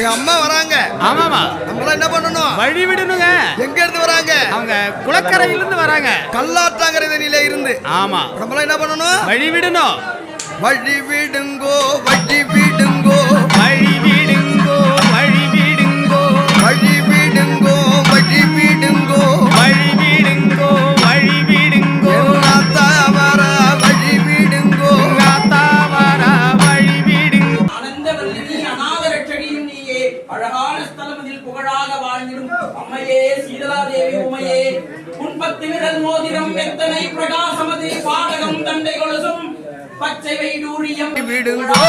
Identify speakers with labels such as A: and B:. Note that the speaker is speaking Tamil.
A: அம்மா வராங்க.
B: ஆமாமா.
A: நம்மள என்ன பண்ணணும்?
B: வழி விடணுங்க.
A: எங்க இருந்து வராங்க?
B: அவங்க குளக்கரையில இருந்து வராங்க.
A: கல்லாற்றாங்கரை தண்ணியில இருந்து.
B: ஆமா.
A: நம்மள என்ன பண்ணணும்?
B: வழி விடணும்.
A: வழி விடுங்கோ, வழி விடுங்கோ,
B: வழி விடுங்கோ, வழி விடுங்கோ,
A: வழி விடுங்கோ, வழி விடுங்கோ,
B: வழி விடுங்கோ, வழி விடுங்கோ,
A: தாவர வழி விடுங்கோ,
B: தாவர வழி விடுங்கோ.
C: அனந்தவல்லி நீ அநாதரட்சணியும் நீயே, அழகான ஸ்தலமதில் புகழாக வாழ்ந்திடும் அம்மையே சீதலாதேவி உமையே, உன்பத்து விரல் மோதிரம் எத்தனை பிரகாசமது பாடகம் தண்டை கொலுசும் பச்சை வைடூரியம்
A: விடுங்கோ